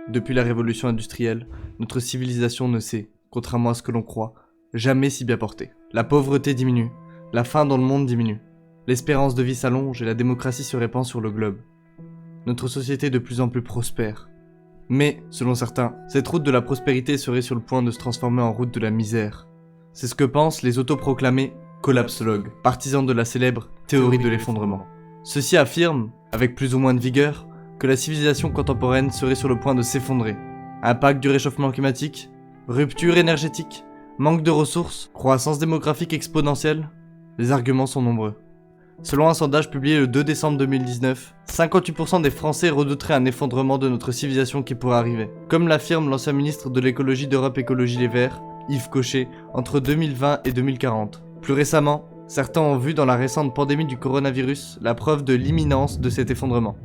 Depuis la révolution industrielle, notre civilisation ne s'est, contrairement à ce que l'on croit, jamais si bien portée. La pauvreté diminue, la faim dans le monde diminue, l'espérance de vie s'allonge et la démocratie se répand sur le globe. Notre société est de plus en plus prospère. Mais, selon certains, cette route de la prospérité serait sur le point de se transformer en route de la misère. C'est ce que pensent les autoproclamés collapsologues, partisans de la célèbre théorie de l'effondrement. Ceux-ci affirment, avec plus ou moins de vigueur, que la civilisation contemporaine serait sur le point de s'effondrer. Impact du réchauffement climatique, rupture énergétique, manque de ressources, croissance démographique exponentielle, les arguments sont nombreux. Selon un sondage publié le 2 décembre 2019, 58% des Français redouteraient un effondrement de notre civilisation qui pourrait arriver. Comme l'affirme l'ancien ministre de l'écologie d'Europe Écologie Les Verts, Yves Cochet, entre 2020 et 2040. Plus récemment, certains ont vu dans la récente pandémie du coronavirus la preuve de l'imminence de cet effondrement.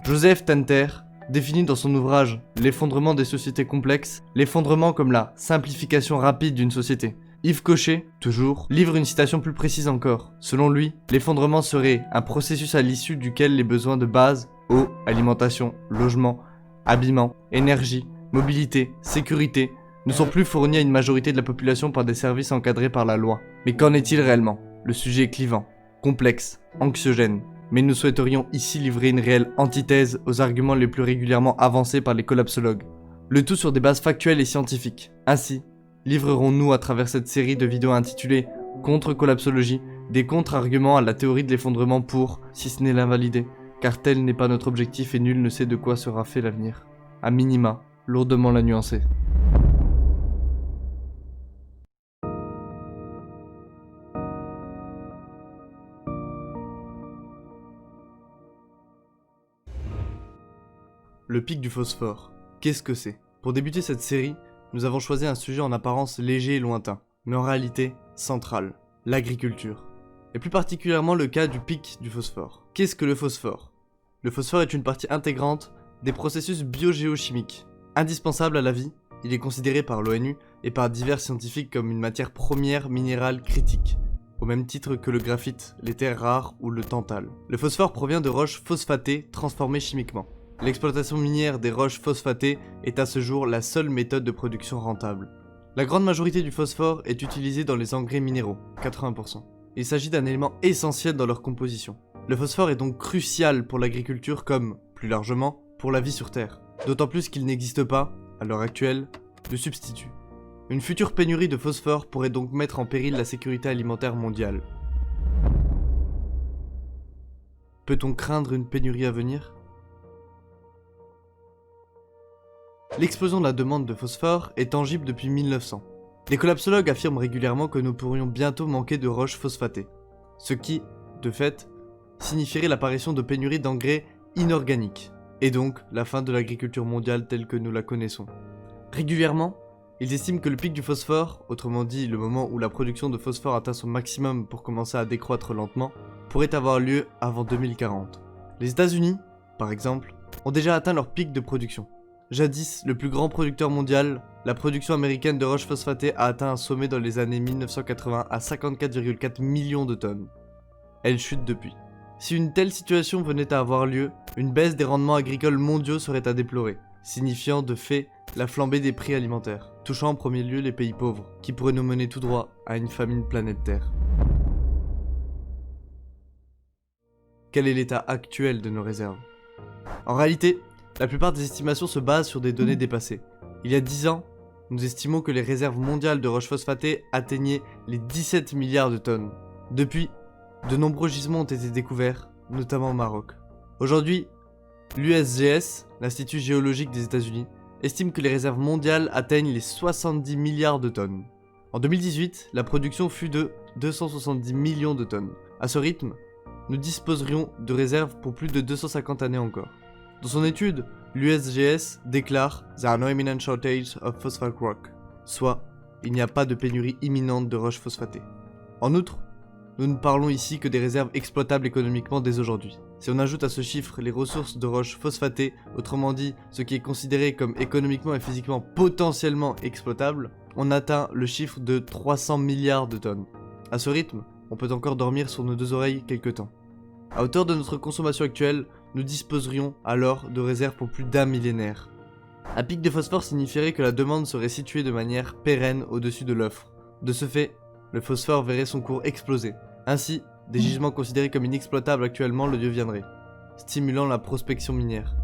Joseph Tenter définit dans son ouvrage « L'effondrement des sociétés complexes » l'effondrement comme la simplification rapide d'une société. Yves Cochet, toujours, livre une citation plus précise encore. Selon lui, l'effondrement serait un processus à l'issue duquel les besoins de base, eau, alimentation, logement, habillement, énergie, mobilité, sécurité, ne sont plus fournis à une majorité de la population par des services encadrés par la loi. Mais qu'en est-il réellement ? Le sujet est clivant, complexe, anxiogène. Mais nous souhaiterions ici livrer une réelle antithèse aux arguments les plus régulièrement avancés par les collapsologues. Le tout sur des bases factuelles et scientifiques. Ainsi, livrerons-nous à travers cette série de vidéos intitulée « Contre-collapsologie » des contre-arguments à la théorie de l'effondrement pour, si ce n'est l'invalider, car tel n'est pas notre objectif et nul ne sait de quoi sera fait l'avenir. A minima, lourdement la nuancer. Le pic du phosphore. Qu'est-ce que c'est ? Pour débuter cette série, nous avons choisi un sujet en apparence léger et lointain, mais en réalité central, l'agriculture. Et plus particulièrement le cas du pic du phosphore. Qu'est-ce que le phosphore ? Le phosphore est une partie intégrante des processus biogéochimiques. Indispensable à la vie, il est considéré par l'ONU et par divers scientifiques comme une matière première minérale critique, au même titre que le graphite, les terres rares ou le tantale. Le phosphore provient de roches phosphatées transformées chimiquement. L'exploitation minière des roches phosphatées est à ce jour la seule méthode de production rentable. La grande majorité du phosphore est utilisée dans les engrais minéraux, 80%. Il s'agit d'un élément essentiel dans leur composition. Le phosphore est donc crucial pour l'agriculture comme, plus largement, pour la vie sur Terre. D'autant plus qu'il n'existe pas, à l'heure actuelle, de substitut. Une future pénurie de phosphore pourrait donc mettre en péril la sécurité alimentaire mondiale. Peut-on craindre une pénurie à venir ? L'explosion de la demande de phosphore est tangible depuis 1900. Les collapsologues affirment régulièrement que nous pourrions bientôt manquer de roches phosphatées, ce qui, de fait, signifierait l'apparition de pénuries d'engrais inorganiques, et donc la fin de l'agriculture mondiale telle que nous la connaissons. Régulièrement, ils estiment que le pic du phosphore, autrement dit le moment où la production de phosphore atteint son maximum pour commencer à décroître lentement, pourrait avoir lieu avant 2040. Les États-Unis, par exemple, ont déjà atteint leur pic de production. Jadis, le plus grand producteur mondial, la production américaine de roches phosphatées a atteint un sommet dans les années 1980 à 54,4 millions de tonnes. Elle chute depuis. Si une telle situation venait à avoir lieu, une baisse des rendements agricoles mondiaux serait à déplorer, signifiant de fait la flambée des prix alimentaires, touchant en premier lieu les pays pauvres, qui pourraient nous mener tout droit à une famine planète Terre. Quel est l'état actuel de nos réserves ? En réalité, la plupart des estimations se basent sur des données dépassées. Il y a 10 ans, nous estimons que les réserves mondiales de roches phosphatées atteignaient les 17 milliards de tonnes. Depuis, de nombreux gisements ont été découverts, notamment au Maroc. Aujourd'hui, l'USGS, l'Institut géologique des États-Unis, estime que les réserves mondiales atteignent les 70 milliards de tonnes. En 2018, la production fut de 270 millions de tonnes. À ce rythme, nous disposerions de réserves pour plus de 250 années encore. Dans son étude, l'USGS déclare « There are no imminent shortage of phosphate rock », soit « il n'y a pas de pénurie imminente de roches phosphatées ». En outre, nous ne parlons ici que des réserves exploitables économiquement dès aujourd'hui. Si on ajoute à ce chiffre les ressources de roches phosphatées, autrement dit ce qui est considéré comme économiquement et physiquement potentiellement exploitable, on atteint le chiffre de 300 milliards de tonnes. À ce rythme, on peut encore dormir sur nos deux oreilles quelque temps. À hauteur de notre consommation actuelle, nous disposerions alors de réserves pour plus d'1 millénaire. Un pic de phosphore signifierait que la demande serait située de manière pérenne au-dessus de l'offre. De ce fait, le phosphore verrait son cours exploser. Ainsi, des gisements considérés comme inexploitables actuellement le deviendraient, stimulant la prospection minière.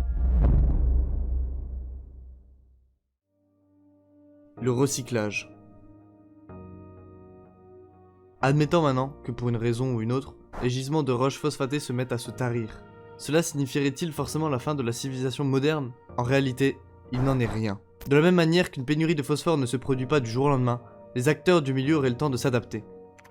Le recyclage. Admettons maintenant que pour une raison ou une autre, les gisements de roches phosphatées se mettent à se tarir. Cela signifierait-il forcément la fin de la civilisation moderne? En réalité, il n'en est rien. De la même manière qu'une pénurie de phosphore ne se produit pas du jour au lendemain, les acteurs du milieu auraient le temps de s'adapter.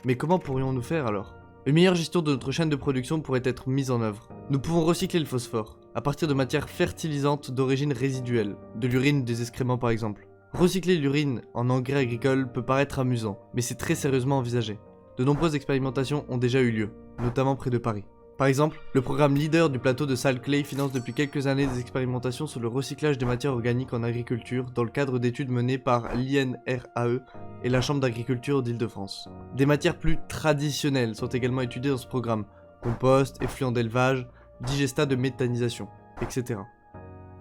Mais comment pourrions-nous faire alors? Une meilleure gestion de notre chaîne de production pourrait être mise en œuvre. Nous pouvons recycler le phosphore, à partir de matières fertilisantes d'origine résiduelle, de l'urine des excréments par exemple. Recycler l'urine en engrais agricole peut paraître amusant, mais c'est très sérieusement envisagé. De nombreuses expérimentations ont déjà eu lieu, notamment près de Paris. Par exemple, le programme Leader du plateau de Salt Clay finance depuis quelques années des expérimentations sur le recyclage des matières organiques en agriculture dans le cadre d'études menées par l'INRAE et la Chambre d'agriculture d'Île-de-France. Des matières plus traditionnelles sont également étudiées dans ce programme, compost, effluents d'élevage, digestat de méthanisation, etc.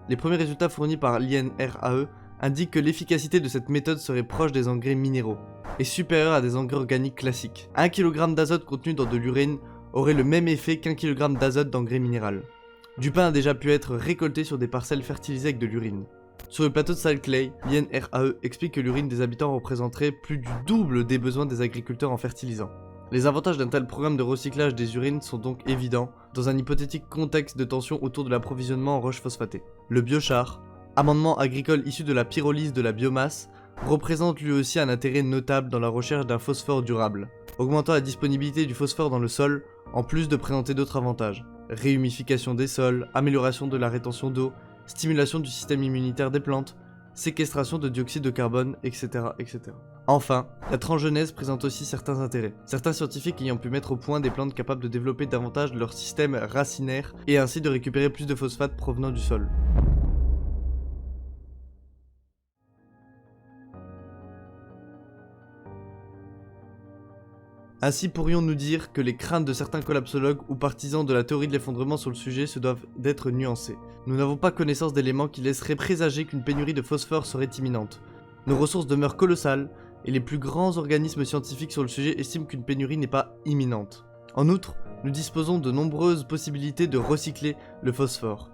Les premiers résultats fournis par l'INRAE indiquent que l'efficacité de cette méthode serait proche des engrais minéraux et supérieure à des engrais organiques classiques. 1 kg d'azote contenu dans de l'urine aurait le même effet qu'1 kg d'azote d'engrais minéral. Du pain a déjà pu être récolté sur des parcelles fertilisées avec de l'urine. Sur le plateau de Salt Clay, l'INRAE explique que l'urine des habitants représenterait plus du double des besoins des agriculteurs en fertilisants. Les avantages d'un tel programme de recyclage des urines sont donc évidents dans un hypothétique contexte de tension autour de l'approvisionnement en roches phosphatées. Le biochar, amendement agricole issu de la pyrolyse de la biomasse, représente lui aussi un intérêt notable dans la recherche d'un phosphore durable, augmentant la disponibilité du phosphore dans le sol, en plus de présenter d'autres avantages. Réhumification des sols, amélioration de la rétention d'eau, stimulation du système immunitaire des plantes, séquestration de dioxyde de carbone, etc. etc. Enfin, la transgenèse présente aussi certains intérêts. Certains scientifiques ayant pu mettre au point des plantes capables de développer davantage leur système racinaire et ainsi de récupérer plus de phosphate provenant du sol. Ainsi pourrions-nous dire que les craintes de certains collapsologues ou partisans de la théorie de l'effondrement sur le sujet se doivent d'être nuancées. Nous n'avons pas connaissance d'éléments qui laisseraient présager qu'une pénurie de phosphore serait imminente. Nos ressources demeurent colossales, et les plus grands organismes scientifiques sur le sujet estiment qu'une pénurie n'est pas imminente. En outre, nous disposons de nombreuses possibilités de recycler le phosphore,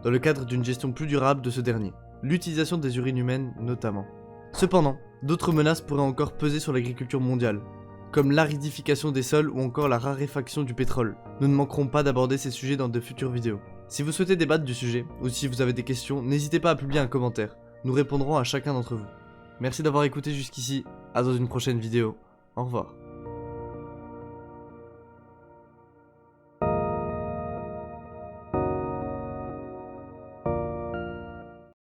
dans le cadre d'une gestion plus durable de ce dernier. L'utilisation des urines humaines notamment. Cependant, d'autres menaces pourraient encore peser sur l'agriculture mondiale, comme l'aridification des sols ou encore la raréfaction du pétrole. Nous ne manquerons pas d'aborder ces sujets dans de futures vidéos. Si vous souhaitez débattre du sujet, ou si vous avez des questions, n'hésitez pas à publier un commentaire. Nous répondrons à chacun d'entre vous. Merci d'avoir écouté jusqu'ici, à dans une prochaine vidéo. Au revoir.